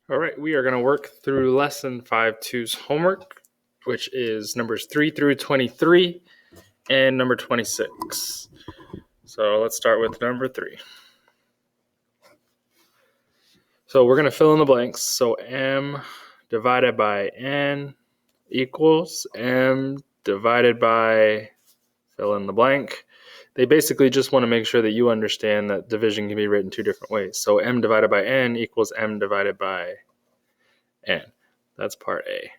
All right, we are going to work through Lesson 5.2's homework, which is numbers 3 through 23 and number 26. So let's start with number 3. So we're going to fill in the blanks. So m divided by n equals m divided by fill in the blank. They basically just want to make sure that you understand that division can be written two different ways. So m divided by n equals m divided by n. That's part A.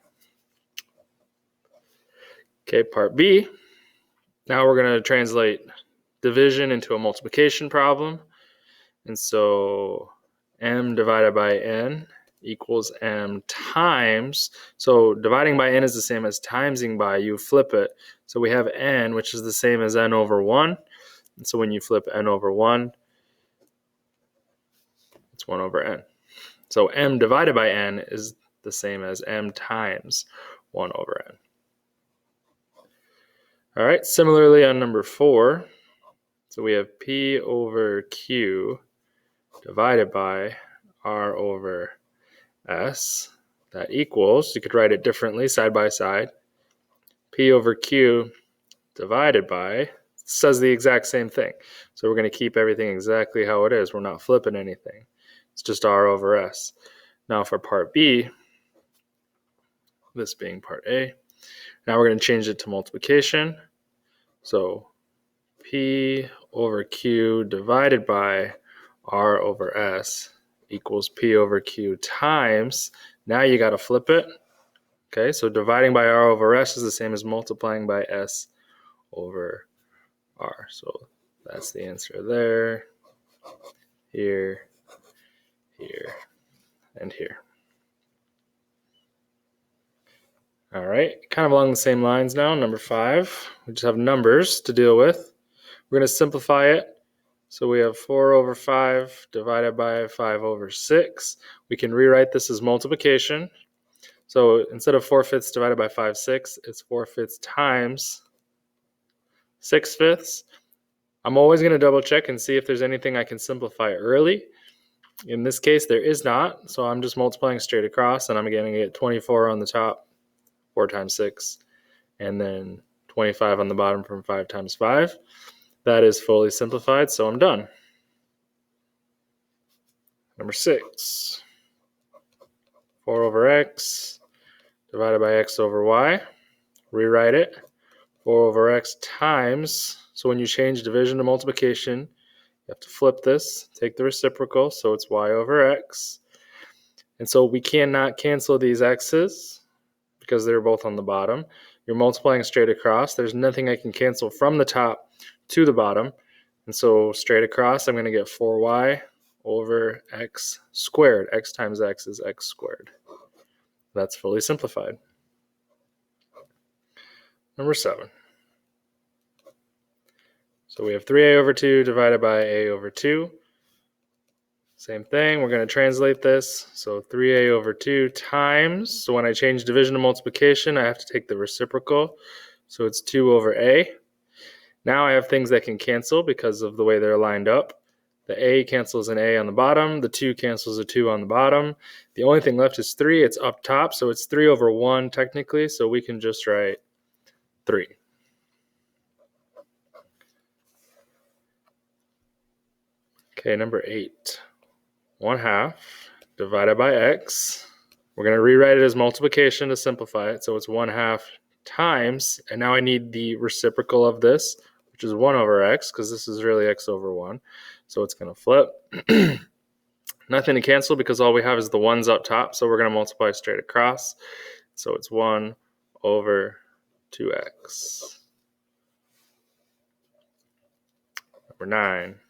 Okay, part B. Now we're going to translate division into a multiplication problem. And so m divided by n equals m times. So dividing by n is the same as timesing by. You flip it. So we have n, which is the same as n over 1. And so when you flip n over 1, it's 1 over n. So m divided by n is the same as m times 1 over n. All right, similarly on number 4, so we have p over q divided by r over s. That equals, you could write it differently side by side, p over q divided by, says the exact same thing. So we're going to keep everything exactly how it is. We're not flipping anything. It's just r over s. Now for part B, this being part A, now we're going to change it to multiplication. So p over q divided by r over s equals p over q times, now you got to flip it. Okay, so dividing by r over s is the same as multiplying by s over r. So that's the answer there, here, here, and here. All right, kind of along the same lines now, number 5. We just have numbers to deal with. We're going to simplify it. So we have 4 over 5 divided by 5 over 6. We can rewrite this as multiplication. So instead of 4/5 divided by 5/6, it's 4/5 times 6/5. I'm always going to double check and see if there's anything I can simplify early. In this case, there is not. So I'm just multiplying straight across, and I'm going to get 24 on the top, 4 times 6, and then 25 on the bottom from 5 times 5. That is fully simplified, so I'm done. Number 6, 4 over x divided by x over y. Rewrite it. 4 over x times, so when you change division to multiplication, you have to flip this, take the reciprocal, so it's y over x. And so we cannot cancel these x's because they're both on the bottom. You're multiplying straight across. There's nothing I can cancel from the top to the bottom. And so straight across, I'm going to get 4y over x squared. X times x is x squared. That's fully simplified. Number 7. So we have 3a over 2 divided by a over 2. Same thing, we're going to translate this. So 3a over 2 times, so when I change division to multiplication, I have to take the reciprocal. So it's 2 over a. Now I have things that can cancel because of the way they're lined up. The a cancels an a on the bottom. The 2 cancels a 2 on the bottom. The only thing left is 3. It's up top, so it's 3 over 1 technically, so we can just write 3. Okay, number 8. 1/2 divided by x. We're going to rewrite it as multiplication to simplify it. So it's 1/2 times, and now I need the reciprocal of this, which is 1 over x, because this is really x over 1. So it's going to flip. Nothing to cancel because all we have is the 1's up top, so we're going to multiply straight across. So it's 1 over 2x. Number 9.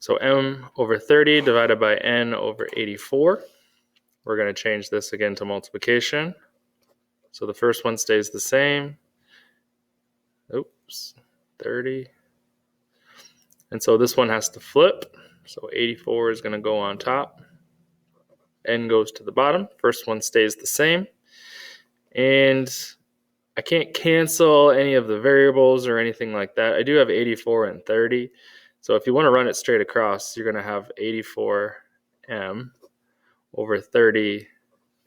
So m over 30 divided by n over 84. We're going to change this again to multiplication. So the first one stays the same. Oops, 30. And so this one has to flip. So 84 is going to go on top. N goes to the bottom. First one stays the same. And I can't cancel any of the variables or anything like that. I do have 84 and 30. So if you want to run it straight across, you're going to have 84m over 30n.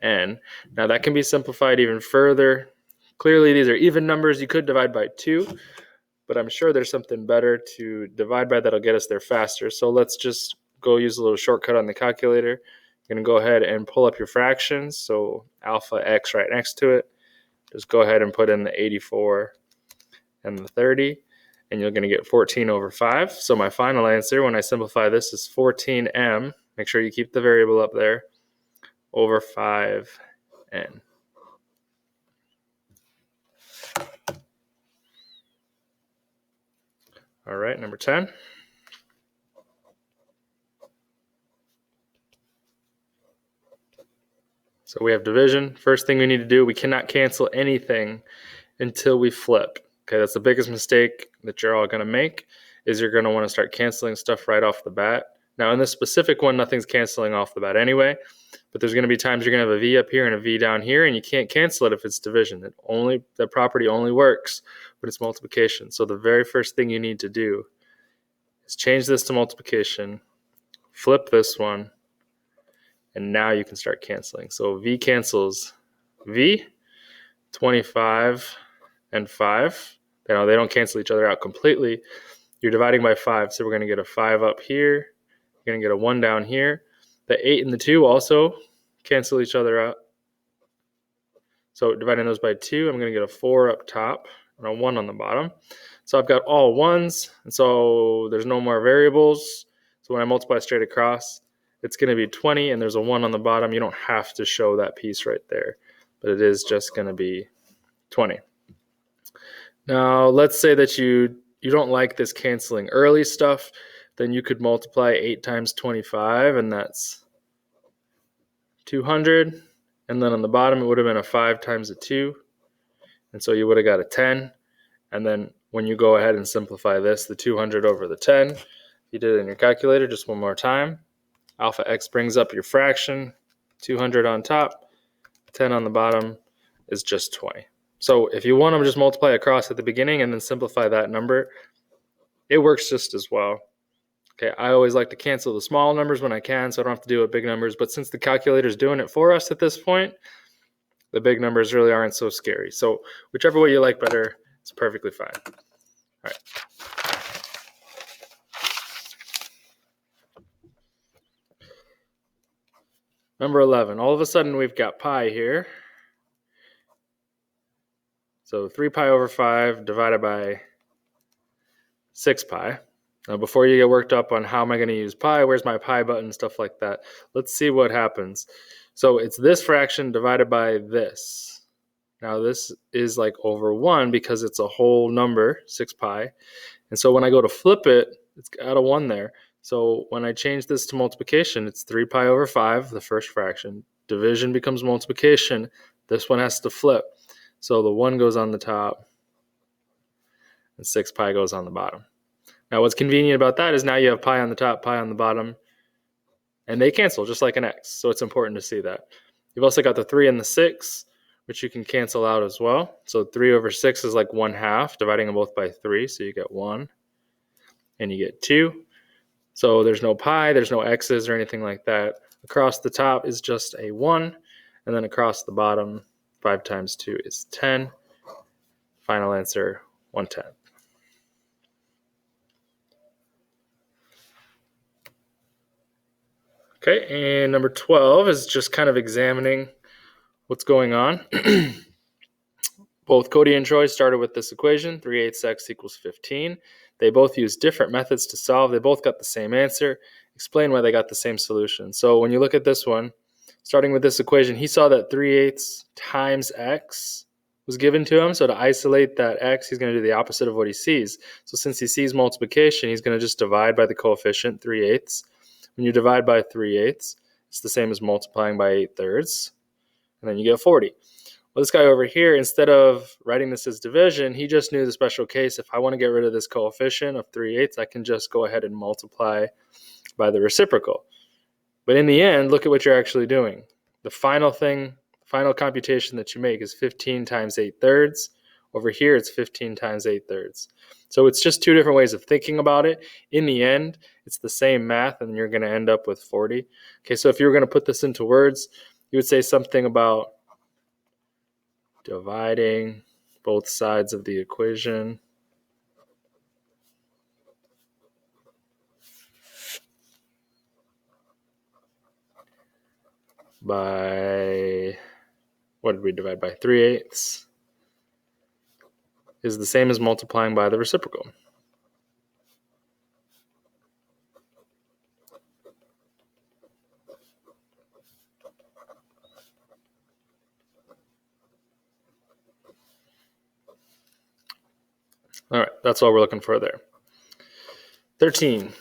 Now that can be simplified even further. Clearly, these are even numbers. You could divide by 2, but I'm sure there's something better to divide by that'll get us there faster. So let's just go use a little shortcut on the calculator. You're going to go ahead and pull up your fractions. So alpha x right next to it. Just go ahead and put in the 84 and the 30, and you're going to get 14 over 5. So my final answer when I simplify this is 14m. Make sure you keep the variable up there, over 5n. All right, number 10. So we have division. First thing we need to do, we cannot cancel anything until we flip. Okay, that's the biggest mistake that you're all going to make, is you're going to want to start canceling stuff right off the bat. Now in this specific one, nothing's canceling off the bat anyway, but there's going to be times you're going to have a v up here and a v down here, and you can't cancel it if it's division. That property only works when it's multiplication. So the very first thing you need to do is change this to multiplication, flip this one, and now you can start canceling. So v cancels v, 25 and 5. They don't cancel each other out completely. You're dividing by 5, so we're going to get a 5 up here. You're going to get a 1 down here. The 8 and the 2 also cancel each other out. So dividing those by 2, I'm going to get a 4 up top and a 1 on the bottom. So I've got all 1s, and so there's no more variables. So when I multiply straight across, it's going to be 20, and there's a 1 on the bottom. You don't have to show that piece right there, but it is just going to be 20. Now, let's say that you don't like this canceling early stuff. Then you could multiply 8 times 25, and that's 200. And then on the bottom, it would have been a 5 times a 2. And so you would have got a 10. And then when you go ahead and simplify this, the 200 over the 10, you did it in your calculator just one more time. Alpha x brings up your fraction, 200 on top, 10 on the bottom is just 20. So if you want to just multiply across at the beginning and then simplify that number, it works just as well. Okay, I always like to cancel the small numbers when I can, so I don't have to deal with big numbers. But since the calculator is doing it for us at this point, the big numbers really aren't so scary. So whichever way you like better, it's perfectly fine. All right. Number 11, all of a sudden we've got pi here. So 3 pi over 5 divided by 6 pi. Now before you get worked up on how am I going to use pi, where's my pi button, stuff like that, let's see what happens. So it's this fraction divided by this. Now this is like over 1 because it's a whole number, 6 pi. And so when I go to flip it, it's got a 1 there. So when I change this to multiplication, it's 3 pi over 5, the first fraction. Division becomes multiplication. This one has to flip. So the 1 goes on the top, and 6 pi goes on the bottom. Now what's convenient about that is now you have pi on the top, pi on the bottom, and they cancel just like an x. So it's important to see that. You've also got the 3 and the 6, which you can cancel out as well. So 3 over 6 is like 1/2, dividing them both by 3. So you get 1, and you get 2. So there's no pi, there's no x's or anything like that. Across the top is just a 1, and then across the bottom, 5 times 2 is 10. Final answer, 1/10. Okay, and number 12 is just kind of examining what's going on. Both Cody and Troy started with this equation, 3/8 x equals 15. They both used different methods to solve. They both got the same answer. Explain why they got the same solution. So when you look at this one, starting with this equation, he saw that 3/8 times x was given to him. So to isolate that x, he's going to do the opposite of what he sees. So since he sees multiplication, he's going to just divide by the coefficient, 3/8. When you divide by 3/8, it's the same as multiplying by 8/3, and then you get 40. Well, this guy over here, instead of writing this as division, he just knew the special case. If I want to get rid of this coefficient of 3/8, I can just go ahead and multiply by the reciprocal. But in the end, look at what you're actually doing. The final computation that you make is 15 times 8/3. Over here, it's 15 times 8/3. So it's just two different ways of thinking about it. In the end, it's the same math, and you're going to end up with 40. Okay, so if you were going to put this into words, you would say something about dividing both sides of the equation by, what did we divide by? 3/8 is the same as multiplying by the reciprocal. All right, that's all we're looking for there. 13.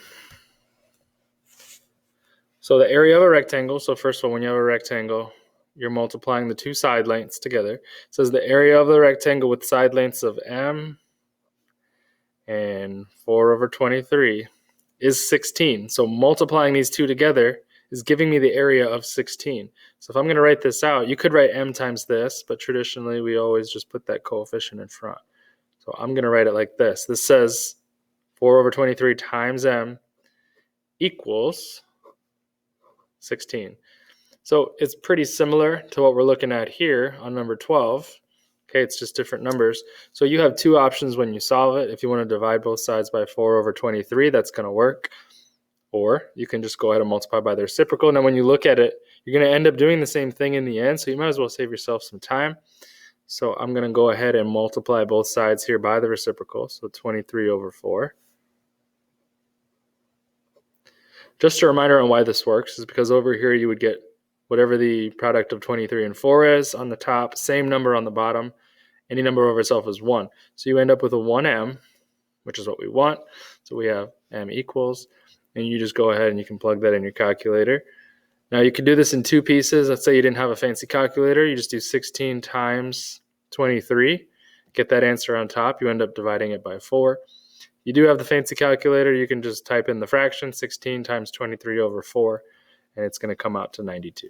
So the area of a rectangle, so first of all, when you have a rectangle, you're multiplying the two side lengths together. It says the area of the rectangle with side lengths of m and 4/23 is 16. So multiplying these two together is giving me the area of 16. So if I'm going to write this out, you could write m times this, but traditionally we always just put that coefficient in front. So I'm going to write it like this. This says 4/23 times m equals 16. So it's pretty similar to what we're looking at here on number 12. Okay, it's just different numbers. So you have two options when you solve it. If you want to divide both sides by 4/23, that's going to work. Or you can just go ahead and multiply by the reciprocal. Now when you look at it, you're going to end up doing the same thing in the end, so you might as well save yourself some time. So I'm going to go ahead and multiply both sides here by the reciprocal, so 23/4. Just a reminder on why this works is because over here you would get whatever the product of 23 and 4 is on the top, same number on the bottom. Any number over itself is 1. So you end up with a 1m, which is what we want. So we have m equals, and you just go ahead and you can plug that in your calculator. Now you can do this in two pieces. Let's say you didn't have a fancy calculator. You just do 16 times 23. Get that answer on top. You end up dividing it by 4. You do have the fancy calculator, you can just type in the fraction, 16 times 23/4, and it's going to come out to 92.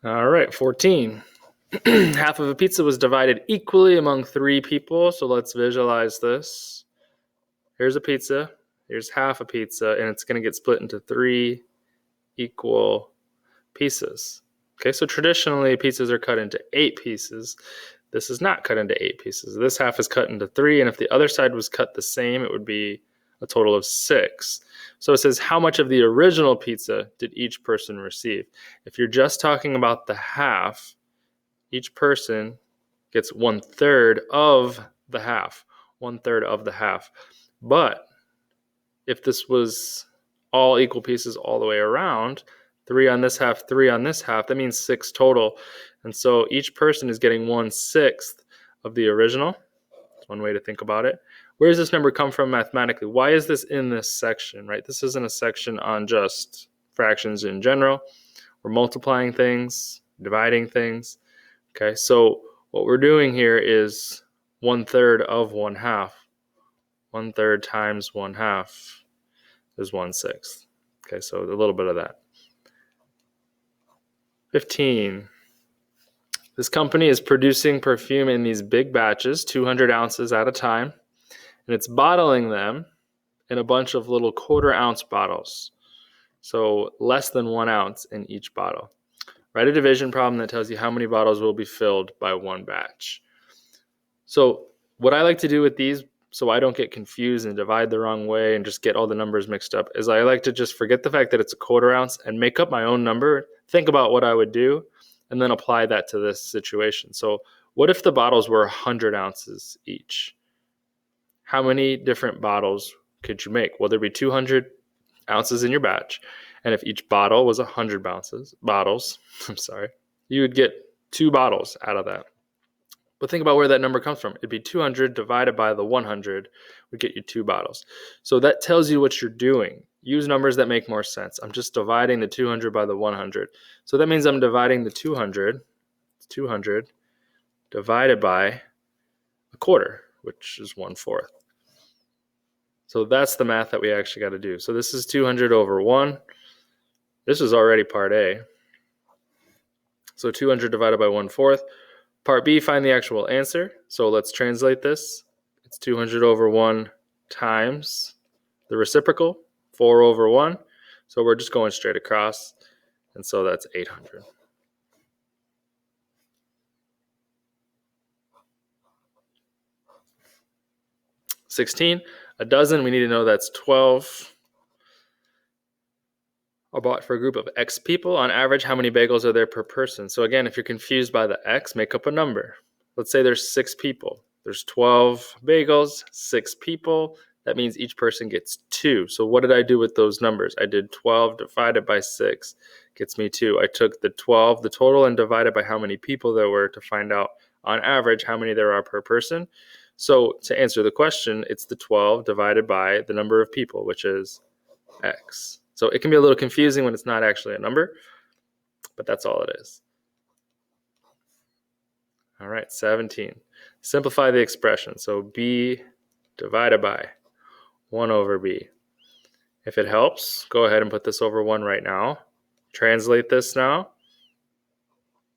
All right, 14. Half of a pizza was divided equally among 3 people, so let's visualize this. Here's a pizza. Here's half a pizza, and it's going to get split into 3 equal pieces. Okay, so traditionally pizzas are cut into 8 pieces. This is not cut into 8 pieces. This half is cut into 3, and if the other side was cut the same, it would be a total of 6. So it says, how much of the original pizza did each person receive? If you're just talking about the half, each person gets 1/3 of the half. 1/3 of the half. But if this was all equal pieces all the way around, 3 on this half, 3 on this half, that means 6 total. And so each person is getting 1/6 of the original. That's one way to think about it. Where does this number come from mathematically? Why is this in this section, right? This isn't a section on just fractions in general. We're multiplying things, dividing things. Okay, so what we're doing here is 1/3 of 1/2. 1/3 times 1/2 is 1/6. Okay, so a little bit of that. 15. This company is producing perfume in these big batches, 200 ounces at a time, and it's bottling them in a bunch of little 1/4 ounce bottles. So less than 1 ounce in each bottle. Write a division problem that tells you how many bottles will be filled by one batch. So what I like to do with these, so I don't get confused and divide the wrong way and just get all the numbers mixed up, is I like to just forget the fact that it's a 1/4 ounce and make up my own number, think about what I would do, and then apply that to this situation. So what if the bottles were 100 ounces each? How many different bottles could you make? Well, there'd be 200 ounces in your batch, and if each bottle was 100 bottles, you would get 2 bottles out of that. But think about where that number comes from. It'd be 200 divided by the 100 would get you 2 bottles. So that tells you what you're doing. Use numbers that make more sense. I'm just dividing the 200 by the 100. So that means I'm dividing the 200 divided by 1/4, which is 1/4. So that's the math that we actually got to do. So this is 200 over 1. This is already part A. So 200 divided by 1/4. Part B, find the actual answer. So let's translate this. It's 200 over 1 times the reciprocal, 4 over 1. So we're just going straight across. And so that's 800. 16, a dozen, we need to know that's 12. Are bought for a group of X people. On average, how many bagels are there per person? So again, if you're confused by the X, make up a number. Let's say there's 6 people. There's 12 bagels, 6 people. That means each person gets 2. So what did I do with those numbers? I did 12 divided by 6 gets me 2. I took the 12, the total, and divided by how many people there were to find out, on average, how many there are per person. So to answer the question, it's the 12 divided by the number of people, which is X. So it can be a little confusing when it's not actually a number, but that's all it is. All right, 17. Simplify the expression. So B divided by 1 over B. If it helps, go ahead and put this over 1 right now. Translate this now.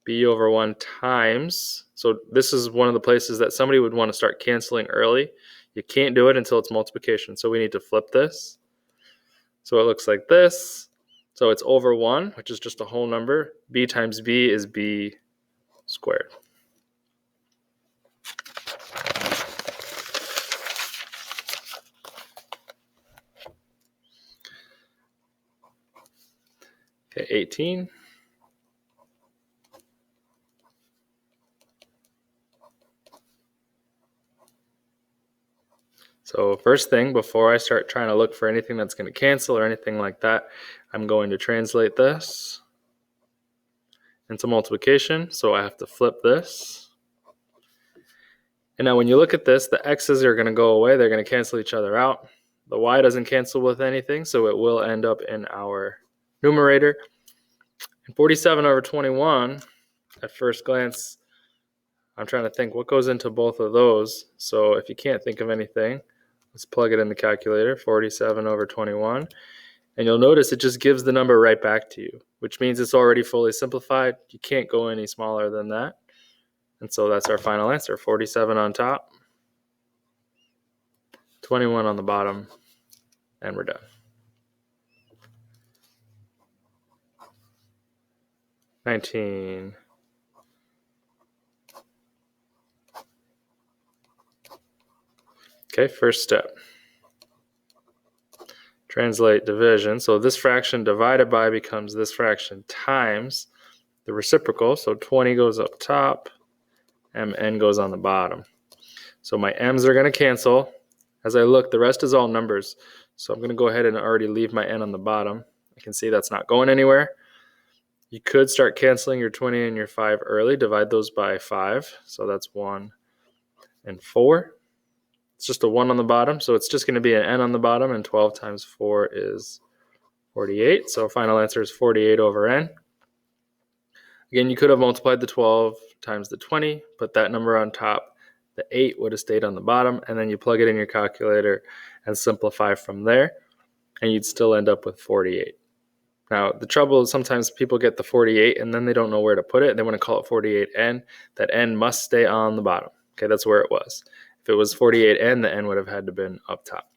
B over 1 times. So this is one of the places that somebody would want to start canceling early. You can't do it until it's multiplication. So we need to flip this. So it looks like this. So it's over 1, which is just a whole number. B times B is B squared. Okay, 18. So first thing, before I start trying to look for anything that's going to cancel or anything like that, I'm going to translate this into multiplication. So I have to flip this. And now when you look at this, the x's are going to go away. They're going to cancel each other out. The y doesn't cancel with anything, so it will end up in our numerator. And 47 over 21, at first glance, I'm trying to think what goes into both of those. So if you can't think of anything, let's plug it in the calculator, 47 over 21. And you'll notice it just gives the number right back to you, which means it's already fully simplified. You can't go any smaller than that. And so that's our final answer, 47 on top, 21 on the bottom, and we're done. Okay, first step. Translate division. So this fraction divided by becomes this fraction times the reciprocal. So 20 goes up top, mn goes on the bottom. So my m's are going to cancel. As I look, the rest is all numbers. So I'm going to go ahead and already leave my n on the bottom. I can see that's not going anywhere. You could start canceling your 20 and your 5 early. Divide those by 5. So that's 1 and 4. It's just a 1 on the bottom. So it's just going to be an n on the bottom. And 12 times 4 is 48. So final answer is 48 over n. Again, you could have multiplied the 12 times the 20. Put that number on top. The 8 would have stayed on the bottom. And then you plug it in your calculator and simplify from there. And you'd still end up with 48. Now, the trouble is sometimes people get the 48 and then they don't know where to put it. They want to call it 48n. That n must stay on the bottom. Okay, that's where it was. If it was 48n, the n would have had to been up top.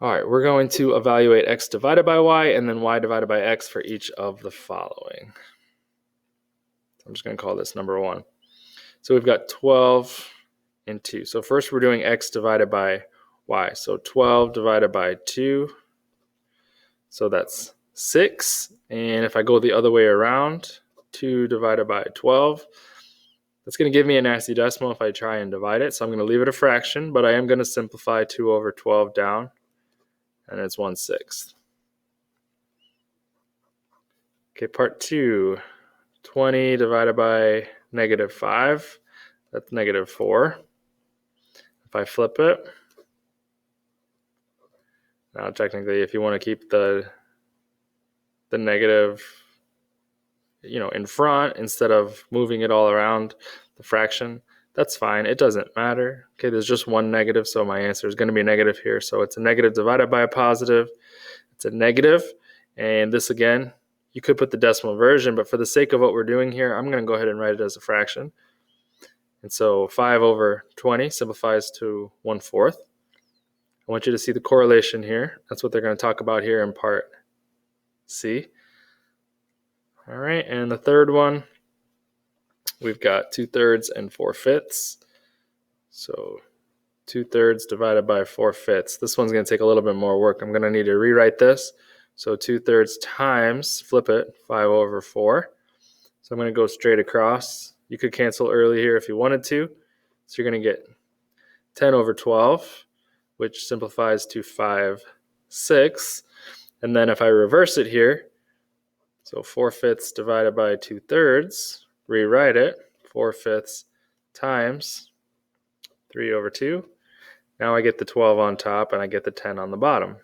All right, we're going to evaluate x divided by y and then y divided by x for each of the following. I'm just going to call this number 1. So we've got 12 and 2. So first we're doing x divided by y. So 12 divided by 2. So that's 6. And if I go the other way around, 2 divided by 12, that's going to give me a nasty decimal if I try and divide it. So I'm going to leave it a fraction, but I am going to simplify 2 over 12 down, and it's 1/6. Okay, part 2, 20 divided by -5, that's -4. If I flip it, now technically if you want to keep the negative in front instead of moving it all around the fraction, That's fine. It doesn't matter. Okay, there's just one negative, so my answer is going to be negative here. So it's a negative divided by a positive. It's a negative. And this, again, you could put the decimal version, but for the sake of what we're doing here, I'm going to go ahead and write it as a fraction. And so 5 over 20 simplifies to 1/4. I want you to see the correlation here. That's what they're going to talk about here in part C. All right, and the third one, we've got 2/3 and 4/5. So 2/3 divided by 4/5. This one's going to take a little bit more work. I'm going to need to rewrite this. So 2/3 times, flip it, 5 over 4. So I'm going to go straight across. You could cancel early here if you wanted to. So you're going to get 10 over 12, which simplifies to 5/6. And then if I reverse it here, so 4/5 divided by 2/3, rewrite it, 4/5 times 3 over 2. Now I get the 12 on top and I get the 10 on the bottom.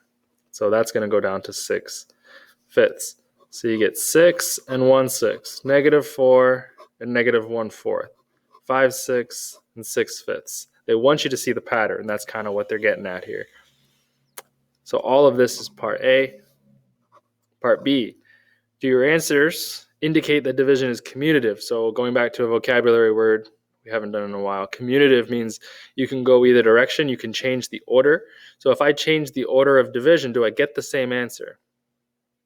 So that's going to go down to 6/5. So you get 6 and 1/6, -4 and -1/4, 5/6 and 6/5. They want you to see the pattern. That's kind of what they're getting at here. So all of this is part A. Part B, do your answers indicate that division is commutative? So going back to a vocabulary word we haven't done in a while, commutative means you can go either direction, you can change the order. So if I change the order of division, do I get the same answer?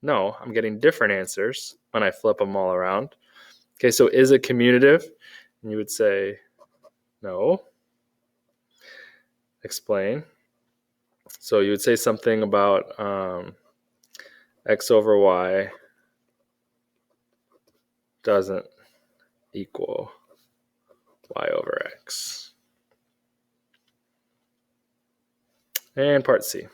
No, I'm getting different answers when I flip them all around. Okay, so is it commutative? And you would say, no. Explain. So you would say something about x over y doesn't equal y over x. And part C.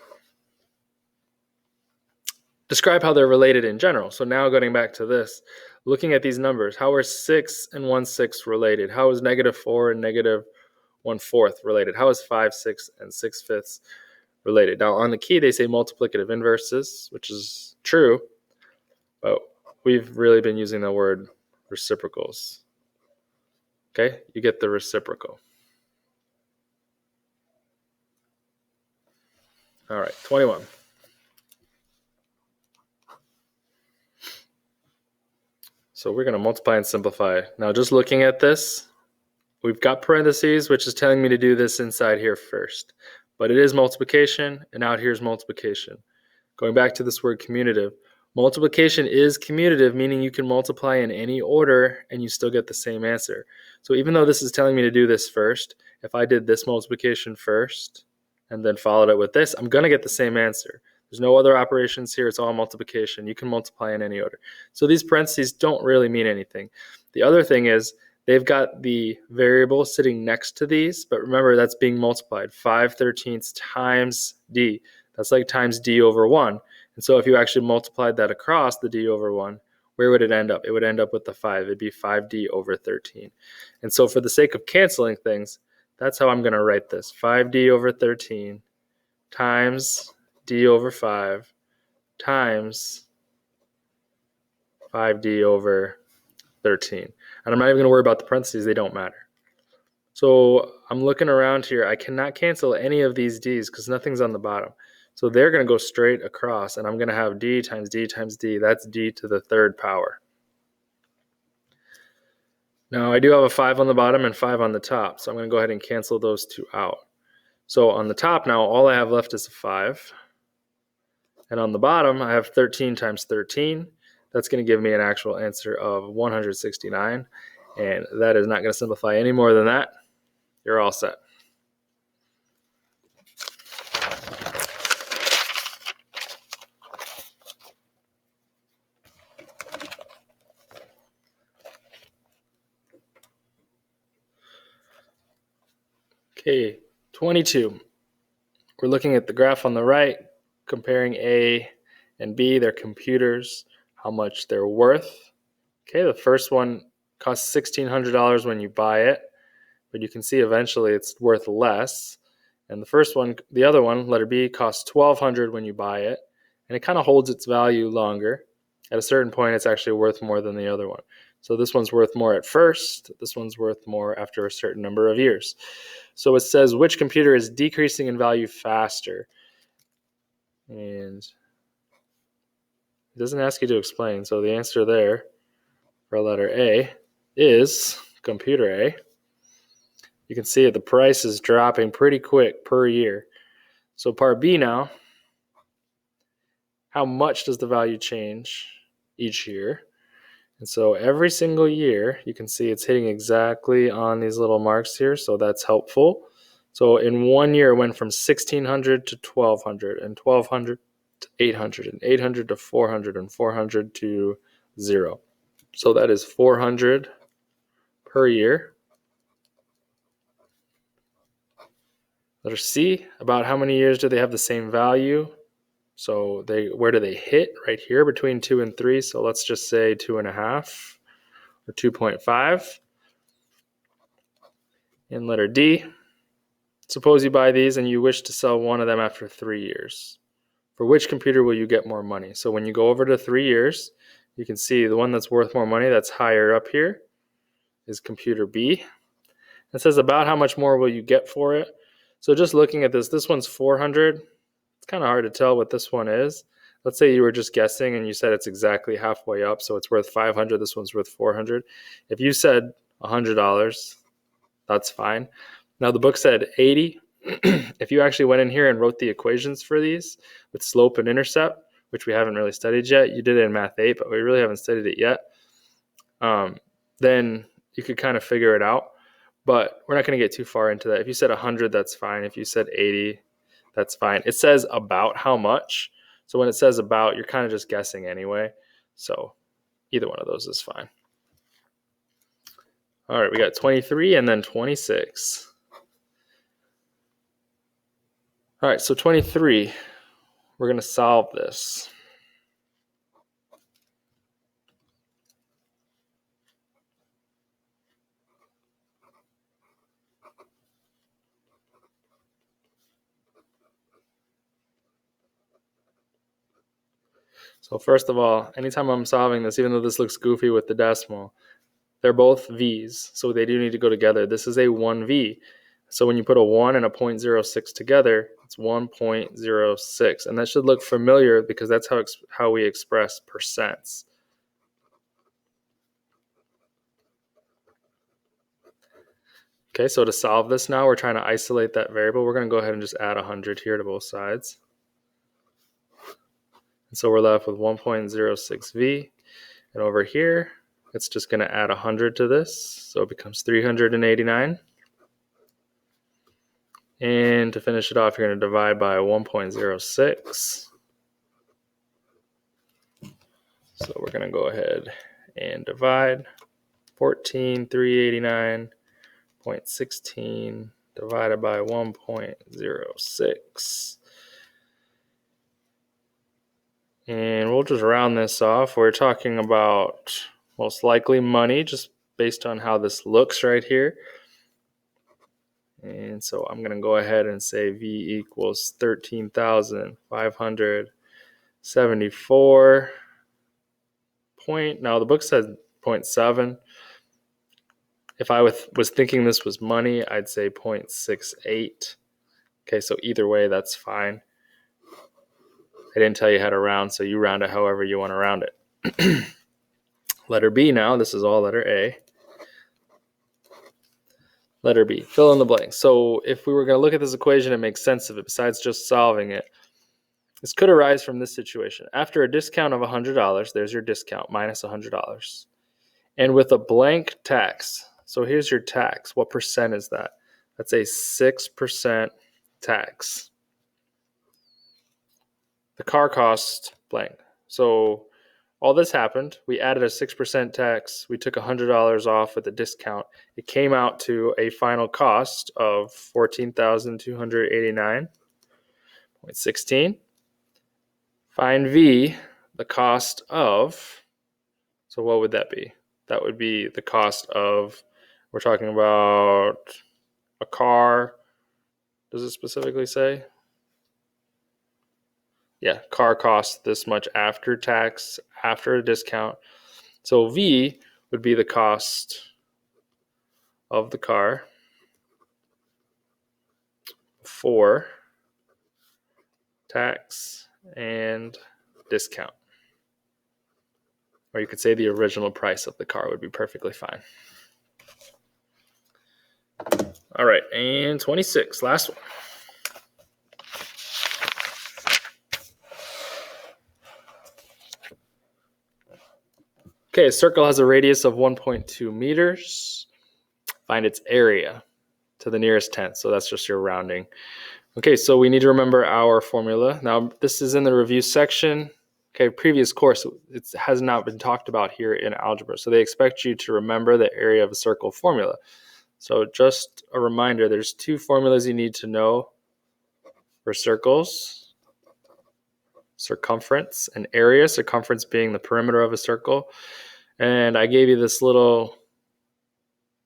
Describe how they're related in general. So now going back to this, looking at these numbers, how are 6 and 1/6 related? How is -4 and -1/4 related? How is 5/6 and 6/5 related? Now on the key, they say multiplicative inverses, which is true, but we've really been using the word reciprocals. Okay, you get the reciprocal. All right, 21. So we're going to multiply and simplify. Now just looking at this, we've got parentheses, which is telling me to do this inside here first. But it is multiplication, and out here is multiplication. Going back to this word commutative, multiplication is commutative, meaning you can multiply in any order and you still get the same answer. So even though this is telling me to do this first, if I did this multiplication first and then followed it with this, I'm going to get the same answer. There's no other operations here. It's all multiplication. You can multiply in any order. So these parentheses don't really mean anything. The other thing is they've got the variable sitting next to these, but remember that's being multiplied. 5/13 times d. That's like times d over 1. And so if you actually multiplied that across the d over 1, where would it end up? It would end up with the 5. It'd be 5d over 13. And so for the sake of canceling things, that's how I'm going to write this. 5d over 13 times d over 5 times 5d over 13. And I'm not even going to worry about the parentheses. They don't matter. So I'm looking around here. I cannot cancel any of these d's because nothing's on the bottom. So they're going to go straight across, and I'm going to have d times d times d. That's d to the third power. Now I do have a 5 on the bottom and 5 on the top, so I'm going to go ahead and cancel those two out. So on the top now, all I have left is a 5. And on the bottom, I have 13 times 13. That's going to give me an actual answer of 169. And that is not going to simplify any more than that. You're all set. Okay, 22. We're looking at the graph on the right, comparing A and B, their computers, how much they're worth. Okay, the first one costs $1,600 when you buy it, but you can see eventually it's worth less. And the first one, the other one, letter B, costs $1,200 when you buy it, and it kind of holds its value longer. At a certain point, it's actually worth more than the other one. So this one's worth more at first. This one's worth more after a certain number of years. So it says which computer is decreasing in value faster. And it doesn't ask you to explain. So the answer there for letter A is computer A. You can see the price is dropping pretty quick per year. So part B now, how much does the value change each year? And so every single year, you can see it's hitting exactly on these little marks here, so that's helpful. So in 1 year, it went from 1,600 to 1,200, and 1,200 to 800, and 800 to 400, and 400 to 0. So that is 400 per year. Letter C, about how many years do they have the same value? So where do they hit? Right here between 2 and 3. So let's just say 2.5 or 2.5. In letter D, suppose you buy these and you wish to sell one of them after 3 years. For which computer will you get more money? So when you go over to 3 years, you can see the one that's worth more money, that's higher up here, is computer B. It says about how much more will you get for it. So just looking at this one's 400. It's kind of hard to tell what this one is. Let's say you were just guessing and you said it's exactly halfway up, so it's worth 500. This one's worth 400. If you said $100, that's fine. Now the book said 80. If you actually went in here and wrote the equations for these with slope and intercept, which we haven't really studied yet, you did it in Math 8, but we really haven't studied it yet, then you could kind of figure it out. But we're not going to get too far into that. If you said 100, that's fine. If you said 80, that's fine. It says about how much. So when it says about, you're kind of just guessing anyway. So either one of those is fine. All right, we got 23 and then 26. All right, so 23, we're going to solve this. So first of all, anytime I'm solving this, even though this looks goofy with the decimal, they're both V's, so they do need to go together. This is a 1V. So when you put a 1 and a 0.06 together, it's 1.06. And that should look familiar because that's how we express percents. Okay, so to solve this now, we're trying to isolate that variable. We're going to go ahead and just add 100 here to both sides. And so we're left with 1.06V. And over here, it's just going to add 100 to this. So it becomes 389. And to finish it off, you're going to divide by 1.06. So we're going to go ahead and divide 14,389.16 divided by 1.06. And we'll just round this off. We're talking about most likely money, just based on how this looks right here. And so I'm going to go ahead and say V equals 13,574. Now the book said 0.7. If I was thinking this was money, I'd say 0.68. Okay, so either way, that's fine. I didn't tell you how to round, so you round it however you want to round it. Letter B now. This is all letter A. Letter B. Fill in the blank. So if we were going to look at this equation and make sense of it, besides just solving it, this could arise from this situation. After a discount of $100, there's your discount, minus $100. And with a blank tax, so here's your tax. What percent is that? That's a 6% tax. The car costs blank. So all this happened. We added a 6% tax. We took $100 off with a discount. It came out to a final cost of $14,289.16. Find V, the cost of, so what would that be? That would be the cost of, we're talking about a car. Does it specifically say? Yeah, car costs this much after tax, after a discount. So V would be the cost of the car before tax and discount. Or you could say the original price of the car would be perfectly fine. All right, and 26, last one. Okay, a circle has a radius of 1.2 meters. Find its area to the nearest tenth. So that's just your rounding. Okay, so we need to remember our formula. Now, this is in the review section. Okay, previous course, it has not been talked about here in algebra. So they expect you to remember the area of a circle formula. So just a reminder, there's two formulas you need to know for circles: circumference and area, circumference being the perimeter of a circle. And I gave you this little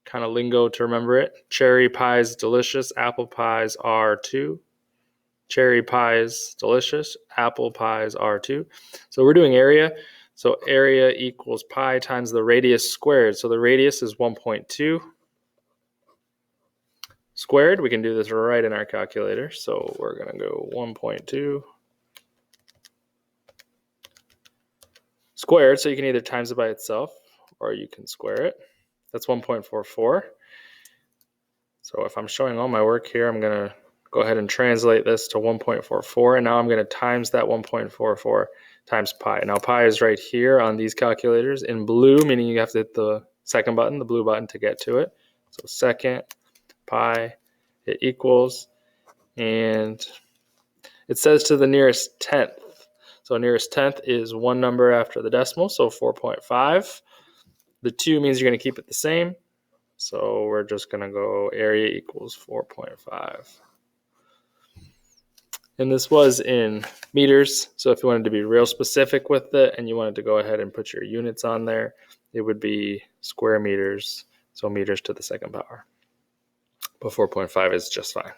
kind of lingo to remember it. Cherry pies delicious, apple pies are too. Cherry pies delicious, apple pies are too. So we're doing area. So area equals pi times the radius squared. So the radius is 1.2 squared. We can do this right in our calculator. So we're going to go 1.2 squared. So you can either times it by itself or you can square it. That's 1.44. So if I'm showing all my work here, I'm going to go ahead and translate this to 1.44. And now I'm going to times that 1.44 times pi. Now pi is right here on these calculators in blue, meaning you have to hit the second button, the blue button, to get to it. So second pi, it equals, and it says to the nearest tenth. So nearest tenth is one number after the decimal, so 4.5. The 2 means you're going to keep it the same. So we're just going to go area equals 4.5. And this was in meters. So if you wanted to be real specific with it and you wanted to go ahead and put your units on there, it would be square meters. So meters to the second power. But 4.5 is just fine.